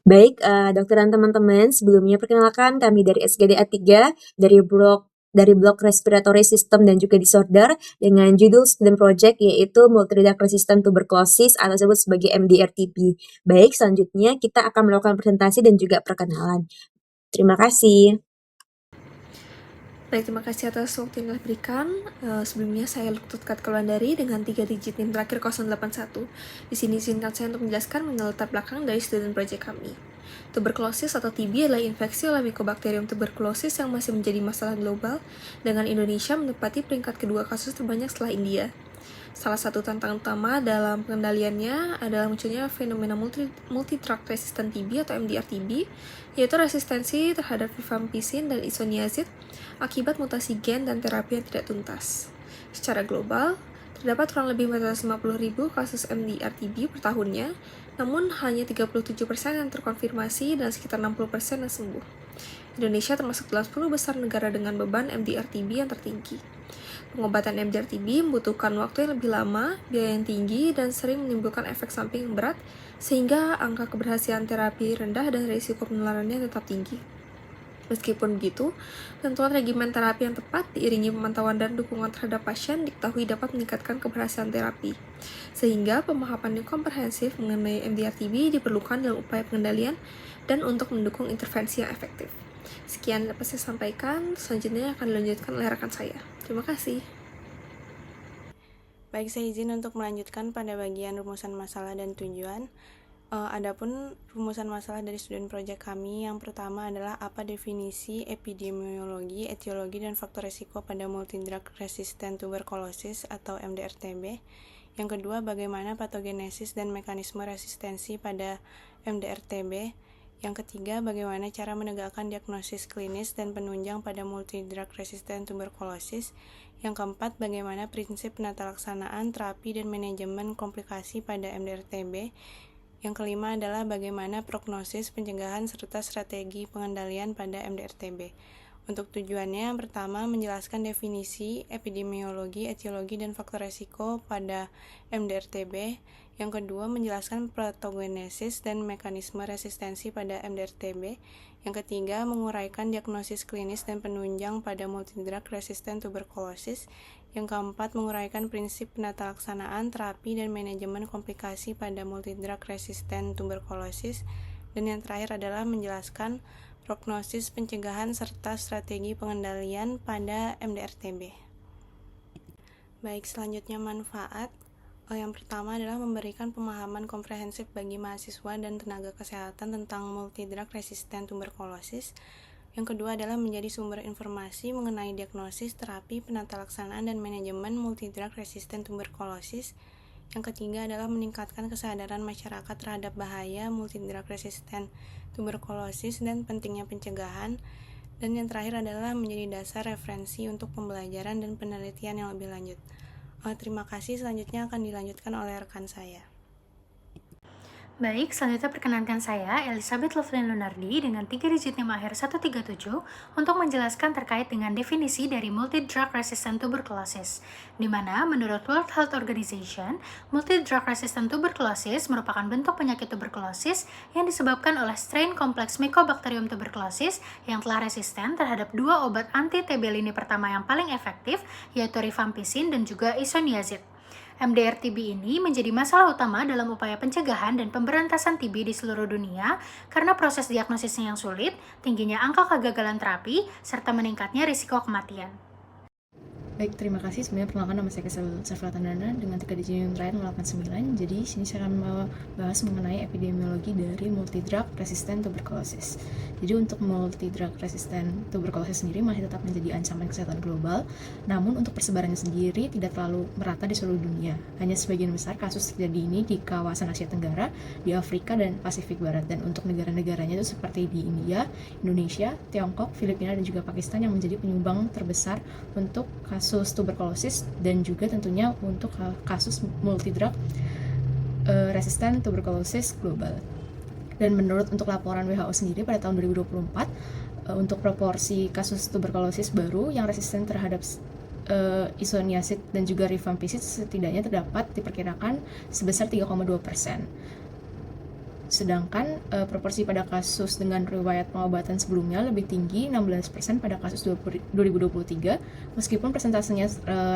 Baik, dokter dan teman-teman, sebelumnya perkenalkan kami dari SGDA 3 dari blok Respiratory System dan juga Disorder dengan judul student project yaitu Multidrug Resistant Tuberculosis atau disebut sebagai MDR-TB. Baik, selanjutnya kita akan melakukan presentasi dan juga perkenalan. Terima kasih. Baik, terima kasih atas waktu yang telah berikan. Sebelumnya saya Lutut Katkalandari dengan 3 digit NIM terakhir 081. Di sini izinkan saya untuk menjelaskan mengenai latar belakang dari student project kami. Tuberkulosis atau TB adalah infeksi oleh Mycobacterium tuberculosis yang masih menjadi masalah global, dengan Indonesia menempati peringkat kedua kasus terbanyak setelah India. Salah satu tantangan utama dalam pengendaliannya adalah munculnya fenomena multi-drug resistant TB atau MDR-TB, yaitu resistensi terhadap rifampicin dan isoniazid akibat mutasi gen dan terapi yang tidak tuntas. Secara global, terdapat kurang lebih 450.000 kasus MDR-TB per tahunnya, namun hanya 37% yang terkonfirmasi dan sekitar 60% yang sembuh. Indonesia termasuk dalam 10 besar negara dengan beban MDR-TB yang tertinggi. Pengobatan MDR-TB membutuhkan waktu yang lebih lama, biaya yang tinggi, dan sering menimbulkan efek samping yang berat, sehingga angka keberhasilan terapi rendah dan risiko penularannya tetap tinggi. Meskipun begitu, tentuan regimen terapi yang tepat diiringi pemantauan dan dukungan terhadap pasien diketahui dapat meningkatkan keberhasilan terapi. Sehingga pemahaman yang komprehensif mengenai MDR-TB diperlukan dalam upaya pengendalian dan untuk mendukung intervensi yang efektif. Sekian dapat saya sampaikan, selanjutnya akan dilanjutkan oleh rekan saya. Terima kasih. Baik, saya izin untuk melanjutkan pada bagian rumusan masalah dan tujuan. Adapun rumusan masalah dari student project kami, yang pertama adalah apa definisi epidemiologi, etiologi, dan faktor risiko pada multidrug resistant tuberculosis atau MDR-TB. Yang kedua, bagaimana patogenesis dan mekanisme resistensi pada MDR-TB. Yang ketiga, bagaimana cara menegakkan diagnosis klinis dan penunjang pada multidrug resistant tuberculosis. Yang keempat, bagaimana prinsip penata laksanaan, terapi, dan manajemen komplikasi pada MDR-TB. Yang kelima adalah bagaimana prognosis, pencegahan, serta strategi pengendalian pada MDR-TB. Untuk tujuannya, yang pertama, menjelaskan definisi epidemiologi, etiologi, dan faktor risiko pada MDR-TB. Yang kedua, menjelaskan patogenesis dan mekanisme resistensi pada MDR-TB. Yang ketiga, menguraikan diagnosis klinis dan penunjang pada multidrug resistant tuberculosis. Yang keempat, menguraikan prinsip penata laksanaan, terapi, dan manajemen komplikasi pada multidrug resistant tuberculosis. Dan yang terakhir adalah menjelaskan prognosis, pencegahan, serta strategi pengendalian pada MDR-TB. Baik, selanjutnya manfaat. Yang pertama adalah memberikan pemahaman komprehensif bagi mahasiswa dan tenaga kesehatan tentang multidrug resistant tuberculosis. Yang kedua adalah menjadi sumber informasi mengenai diagnosis, terapi, penata laksanaan, dan manajemen multidrug resistant tuberculosis. Yang ketiga adalah meningkatkan kesadaran masyarakat terhadap bahaya multidrug resistant tuberculosis dan pentingnya pencegahan. Dan yang terakhir adalah menjadi dasar referensi untuk pembelajaran dan penelitian yang lebih lanjut. Terima kasih, selanjutnya akan dilanjutkan oleh rekan saya. Baik, selanjutnya perkenankan saya, Elizabeth Lovelyn Lunardi, dengan 3 digit NIM akhir 137, untuk menjelaskan terkait dengan definisi dari multidrug resistant tuberculosis, di mana menurut World Health Organization, multidrug resistant tuberculosis merupakan bentuk penyakit tuberkulosis yang disebabkan oleh strain kompleks Mycobacterium tuberculosis yang telah resisten terhadap 2 obat anti-TB lini pertama yang paling efektif, yaitu rifampicin dan juga isoniazid. MDR-TB ini menjadi masalah utama dalam upaya pencegahan dan pemberantasan TB di seluruh dunia karena proses diagnosisnya yang sulit, tingginya angka kegagalan terapi, serta meningkatnya risiko kematian. Baik, terima kasih. Sebenarnya perkenalkan nama saya Kesel Safratandana dengan 3 digit NIM terakhir 089. Jadi sini saya akan membahas mengenai epidemiologi dari multidrug resistant tuberculosis. Jadi untuk multidrug resistant tuberculosis sendiri masih tetap menjadi ancaman kesehatan global, namun untuk persebarannya sendiri tidak terlalu merata di seluruh dunia. Hanya sebagian besar kasus terjadi ini di kawasan Asia Tenggara, di Afrika, dan Pasifik Barat. Dan untuk negara-negaranya itu seperti di India, Indonesia, Tiongkok, Filipina, dan juga Pakistan yang menjadi penyumbang terbesar untuk kasus tuberkulosis dan juga tentunya untuk kasus multidrug resistant tuberculosis global. Dan menurut untuk laporan WHO sendiri pada tahun 2024, untuk proporsi kasus tuberkulosis baru yang resisten terhadap isoniazid dan juga rifampicin setidaknya terdapat diperkirakan sebesar 3,2%. Sedangkan proporsi pada kasus dengan riwayat pengobatan sebelumnya lebih tinggi 16% pada kasus 2023, meskipun persentasenya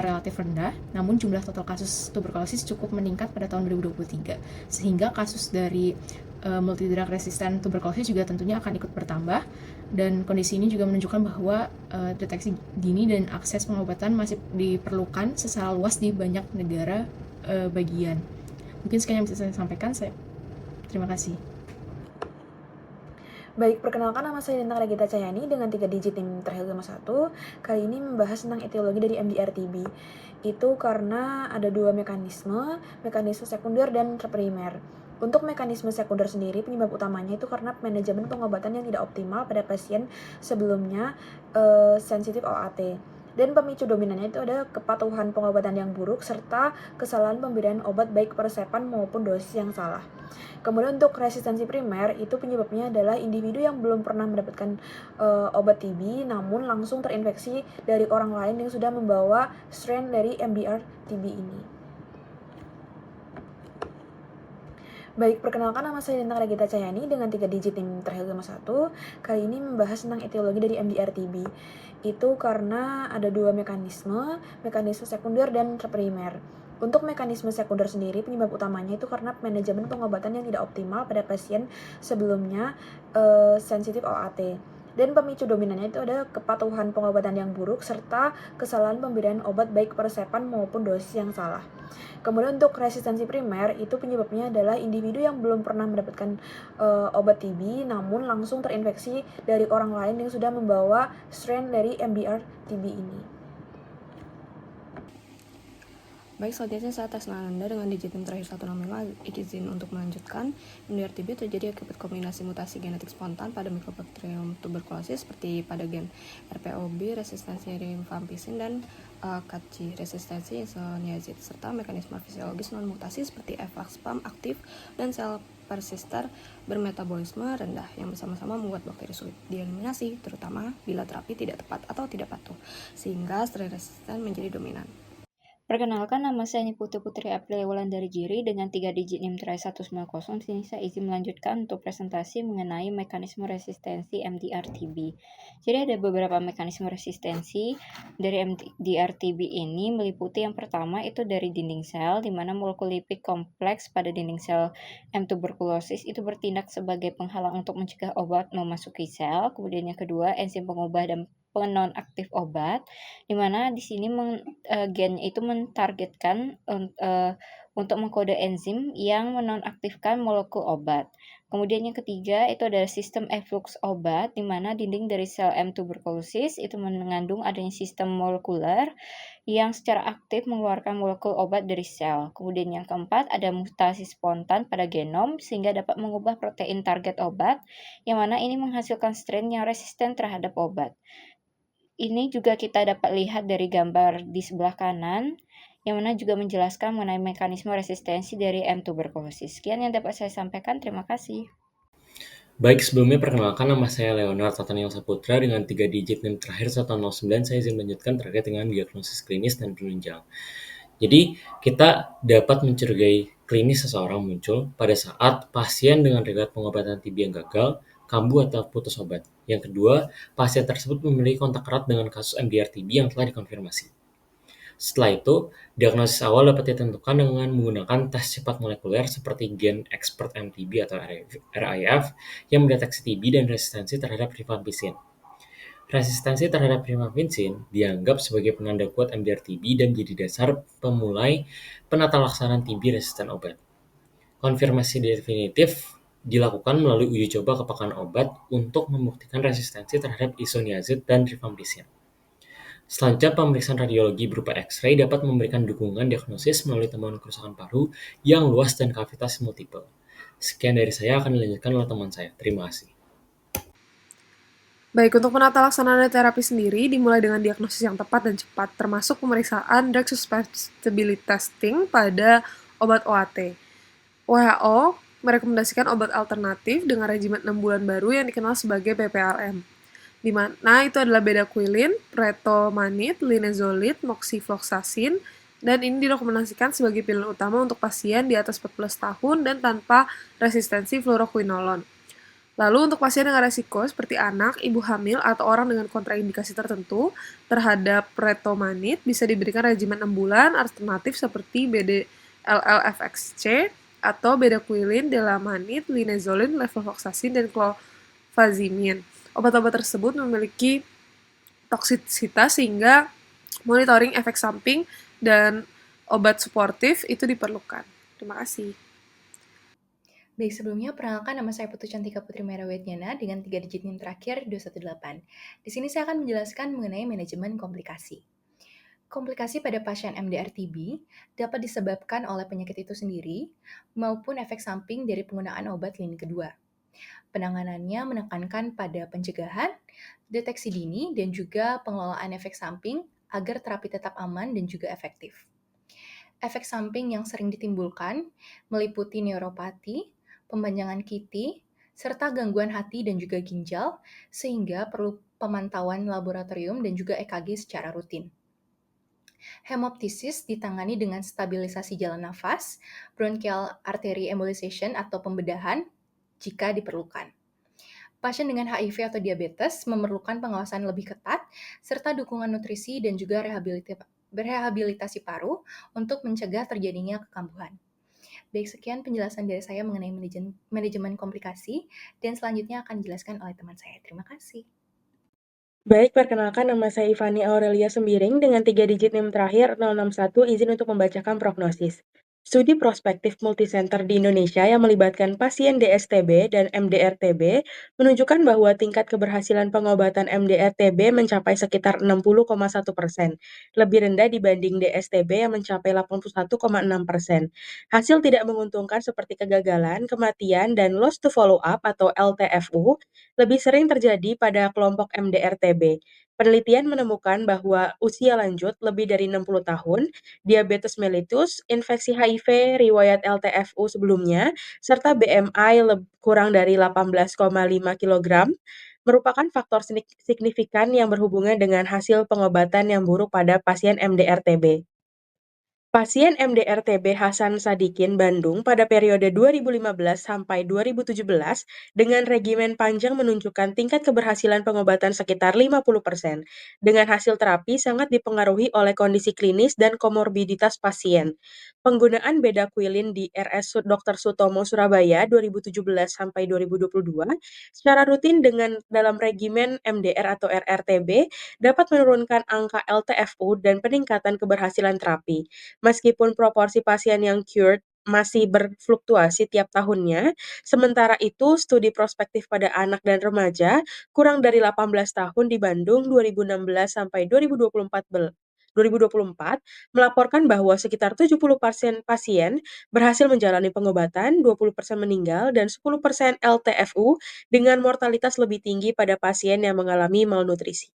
relatif rendah, namun jumlah total kasus tuberkulosis cukup meningkat pada tahun 2023, sehingga kasus dari multidrug resistant tuberkulosis juga tentunya akan ikut bertambah, dan kondisi ini juga menunjukkan bahwa deteksi dini dan akses pengobatan masih diperlukan secara luas di banyak negara bagian. Mungkin sekian yang bisa saya sampaikan. Terima kasih. Baik, perkenalkan nama saya Denta Regita Cahyani dengan 3 digit NIM terakhir 51. Kali ini membahas tentang etiologi dari MDR-TB. Itu karena ada 2 mekanisme sekunder dan terprimer. Untuk mekanisme sekunder sendiri, penyebab utamanya itu karena manajemen pengobatan yang tidak optimal pada pasien sebelumnya sensitif OAT. Dan pemicu dominannya itu ada kepatuhan pengobatan yang buruk serta kesalahan pemberian obat baik persepan maupun dosis yang salah. Kemudian untuk resistensi primer itu penyebabnya adalah individu yang belum pernah mendapatkan obat TB namun langsung terinfeksi dari orang lain yang sudah membawa strain dari MDR-TB ini. Baik, perkenalkan nama saya Denta Regita Cahyani dengan 3 digit NIM terakhir 51. Kali ini membahas tentang etiologi dari MDR-TB. Itu karena ada 2 mekanisme sekunder dan terprimer. Untuk mekanisme sekunder sendiri, penyebab utamanya itu karena manajemen pengobatan yang tidak optimal pada pasien sebelumnya sensitif OAT. Dan pemicu dominannya itu ada kepatuhan pengobatan yang buruk serta kesalahan pemberian obat baik persepan maupun dosis yang salah. Kemudian untuk resistensi primer itu penyebabnya adalah individu yang belum pernah mendapatkan obat TB namun langsung terinfeksi dari orang lain yang sudah membawa strain dari MDR-TB ini. Baik, selanjutnya saya tes Anda dengan digit NIM terakhir 165. Izin untuk melanjutkan. MDR-TB terjadi akibat kombinasi mutasi genetik spontan pada Mycobacterium tuberculosis seperti pada gen RPOB, resistensi rifampicin, dan KACI, resistensi isoniazid, serta mekanisme fisiologis non-mutasi seperti F-spam aktif dan sel persister bermetabolisme rendah yang bersama-sama membuat bakteri sulit dieliminasi, terutama bila terapi tidak tepat atau tidak patuh, sehingga strain resisten menjadi dominan. Perkenalkan, nama saya Niputu Putri Aprilia Wulandari Giri dengan 3 digit NIM terakhir 190. Sini saya izin melanjutkan untuk presentasi mengenai mekanisme resistensi MDR-TB. Jadi ada beberapa mekanisme resistensi dari MDR-TB ini meliputi yang pertama itu dari dinding sel, di mana molekul lipid kompleks pada dinding sel M. tuberculosis itu bertindak sebagai penghalang untuk mencegah obat memasuki sel. Kemudian yang kedua, enzim pengubah dan penonaktif obat, di mana di sini gennya itu mentargetkan untuk mengkode enzim yang menonaktifkan molekul obat. Kemudian yang ketiga itu adalah sistem efflux obat, di mana dinding dari sel M. tuberculosis itu mengandung adanya sistem molekuler yang secara aktif mengeluarkan molekul obat dari sel. Kemudian yang keempat ada mutasi spontan pada genom sehingga dapat mengubah protein target obat, yang mana ini menghasilkan strain yang resisten terhadap obat. Ini juga kita dapat lihat dari gambar di sebelah kanan, yang mana juga menjelaskan mengenai mekanisme resistensi dari M. tuberculosis. Sekian yang dapat saya sampaikan, terima kasih. Baik, sebelumnya perkenalkan nama saya Leonard Nathaniel Saputra dengan 3 digit NIM terakhir 109. Saya izin melanjutkan terkait dengan diagnosis klinis dan penunjang. Jadi, kita dapat mencurigai klinis seseorang muncul pada saat pasien dengan riwayat pengobatan TB yang gagal, kambuh atau putus obat. Yang kedua, pasien tersebut memiliki kontak erat dengan kasus MDR-TB yang telah dikonfirmasi. Setelah itu, diagnosis awal dapat ditentukan dengan menggunakan tes cepat molekuler seperti gen expert MTB atau RIF yang mendeteksi TB dan resistensi terhadap rifampicin. Resistensi terhadap rifampicin dianggap sebagai penanda kuat MDR-TB dan jadi dasar pemulai penata laksanaan TB resisten obat. Konfirmasi definitif dilakukan melalui uji coba kepekaan obat untuk membuktikan resistensi terhadap isoniazid dan rifampicin. Selanjutnya, pemeriksaan radiologi berupa X-ray dapat memberikan dukungan diagnosis melalui temuan kerusakan paru yang luas dan kavitas multiple. Sekian dari saya, akan dilanjutkan oleh teman saya. Terima kasih. Baik, untuk penata laksanaan terapi sendiri dimulai dengan diagnosis yang tepat dan cepat, termasuk pemeriksaan drug susceptibility testing pada obat OAT. WHO merekomendasikan obat alternatif dengan regimen 6 bulan baru yang dikenal sebagai PPLM, di mana itu adalah bedaquiline, pretomanid, linezolid, moxifloxacin, dan ini direkomendasikan sebagai pilihan utama untuk pasien di atas 14 tahun dan tanpa resistensi fluoroquinolone. Lalu untuk pasien dengan resiko seperti anak, ibu hamil, atau orang dengan kontraindikasi tertentu terhadap retomanid bisa diberikan regimen 6 bulan alternatif seperti BD-LLFXC atau bedaquiline, delamanid, linezolid, levofloxacin, dan clofazimine. Obat-obat tersebut memiliki toksisitas sehingga monitoring efek samping dan obat suportif itu diperlukan. Terima kasih. Baik, sebelumnya perkenalkan nama saya Putu Cantika Putri Merawetnyana dengan 3 digit NIM terakhir 218. Di sini saya akan menjelaskan mengenai manajemen komplikasi. Komplikasi pada pasien MDR TB dapat disebabkan oleh penyakit itu sendiri maupun efek samping dari penggunaan obat lini kedua. Penanganannya menekankan pada pencegahan, deteksi dini, dan juga pengelolaan efek samping agar terapi tetap aman dan juga efektif. Efek samping yang sering ditimbulkan meliputi neuropati, pempanjangan kiti, serta gangguan hati dan juga ginjal, sehingga perlu pemantauan laboratorium dan juga EKG secara rutin. Hemoptisis ditangani dengan stabilisasi jalan nafas, bronchial artery embolization atau pembedahan jika diperlukan. Pasien dengan HIV atau diabetes memerlukan pengawasan lebih ketat, serta dukungan nutrisi dan juga rehabilitasi paru untuk mencegah terjadinya kekambuhan. Baik, sekian penjelasan dari saya mengenai manajemen komplikasi, dan selanjutnya akan dijelaskan oleh teman saya. Terima kasih. Baik, perkenalkan nama saya Ivani Aurelia Sembiring dengan 3 digit NIM terakhir 061, izin untuk membacakan prognosis. Studi prospektif multisenter di Indonesia yang melibatkan pasien DSTB dan MDR-TB menunjukkan bahwa tingkat keberhasilan pengobatan MDR-TB mencapai sekitar 60,1%, lebih rendah dibanding DSTB yang mencapai 81,6%. Hasil tidak menguntungkan seperti kegagalan, kematian, dan loss to follow-up atau LTFU lebih sering terjadi pada kelompok MDR-TB. Penelitian menemukan bahwa usia lanjut lebih dari 60 tahun, diabetes mellitus, infeksi HIV, riwayat LTFU sebelumnya, serta BMI kurang dari 18,5 kg merupakan faktor signifikan yang berhubungan dengan hasil pengobatan yang buruk pada pasien MDR-TB. Pasien MDR-TB Hasan Sadikin Bandung pada periode 2015 sampai 2017 dengan regimen panjang menunjukkan tingkat keberhasilan pengobatan sekitar 50%. Dengan hasil terapi sangat dipengaruhi oleh kondisi klinis dan komorbiditas pasien. Penggunaan bedaquiline di RS Dr. Sutomo Surabaya 2017 sampai 2022 secara rutin dalam regimen MDR atau RRTB dapat menurunkan angka LTFU dan peningkatan keberhasilan terapi. Meskipun proporsi pasien yang cured masih berfluktuasi tiap tahunnya, sementara itu studi prospektif pada anak dan remaja kurang dari 18 tahun di Bandung 2016 sampai 2024 melaporkan bahwa sekitar 70% pasien berhasil menjalani pengobatan, 20% meninggal, dan 10% LTFU dengan mortalitas lebih tinggi pada pasien yang mengalami malnutrisi.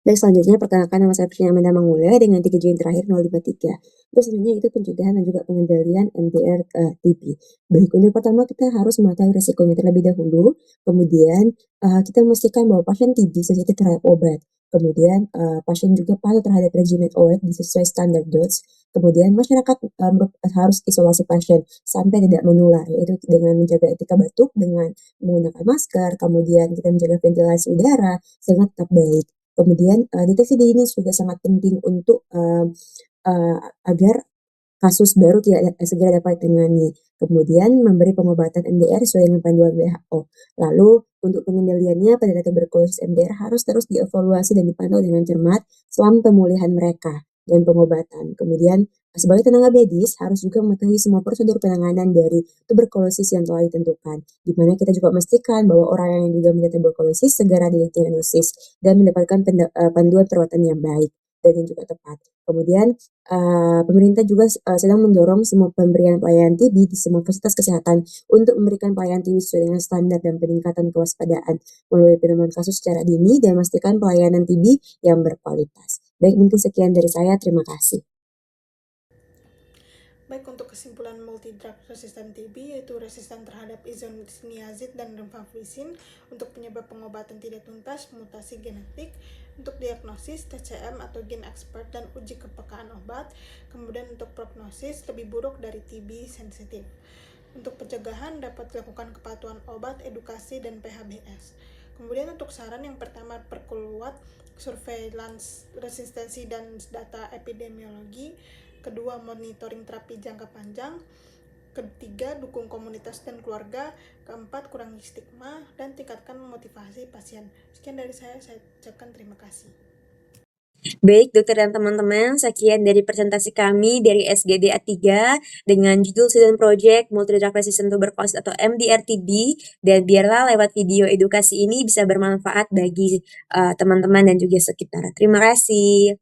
Baik, selanjutnya perkenalkan nama saya Priscilla Amanda Mangula dengan 3 digit terakhir 053. Terus selanjutnya itu pencegahan dan juga pengendalian MDR TB. Baik, untuk pertama kita harus mengetahui resikonya terlebih dahulu. Kemudian kita memastikan bahwa pasien TB sensitif terhadap obat. Kemudian pasien juga patuh terhadap regimen obat sesuai standar dose. Kemudian masyarakat harus isolasi pasien sampai tidak menular, yaitu dengan menjaga etika batuk, dengan menggunakan masker, kemudian kita menjaga ventilasi udara sehingga tetap baik. Kemudian deteksi dini juga sangat penting untuk agar kasus baru tidak segera dapat ditangani. Kemudian memberi pengobatan MDR sesuai dengan panduan WHO. Lalu untuk pengendaliannya penderita tuberkulosis MDR harus terus dievaluasi dan dipantau dengan cermat selama pemulihan mereka dan pengobatan. Kemudian sebagai tenaga medis harus juga mengetahui semua prosedur penanganan dari tuberkulosis yang telah ditentukan, di mana kita juga memastikan bahwa orang yang juga menderita tuberkulosis segera didiagnosis dan mendapatkan panduan perawatan yang baik dan yang juga tepat. Kemudian pemerintah juga sedang mendorong semua pemberian pelayanan TB di semua fasilitas kesehatan untuk memberikan pelayanan TB sesuai dengan standar dan peningkatan kewaspadaan melalui penemuan kasus secara dini dan memastikan pelayanan TB yang berkualitas. Baik, mungkin sekian dari saya. Terima kasih. Baik, untuk kesimpulan multidrug resistant TB yaitu resisten terhadap isoniazid dan rifampicin untuk penyebab pengobatan tidak tuntas, mutasi genetik, untuk diagnosis TCM atau gen expert dan uji kepekaan obat, kemudian untuk prognosis lebih buruk dari TB sensitif. Untuk pencegahan dapat dilakukan kepatuhan obat, edukasi, dan PHBS. Kemudian untuk saran yang pertama, perkuat surveillance resistensi dan data epidemiologi. Kedua, monitoring terapi jangka panjang. Ketiga, dukung komunitas dan keluarga. Keempat, kurangi stigma dan tingkatkan motivasi pasien. Sekian dari saya ucapkan terima kasih. Baik, dokter dan teman-teman, sekian dari presentasi kami dari SGD A3 dengan judul Student Project Multidrug Resistant Tuberculosis atau MDR-TB, dan biarlah lewat video edukasi ini bisa bermanfaat bagi teman-teman dan juga sekitar. Terima kasih.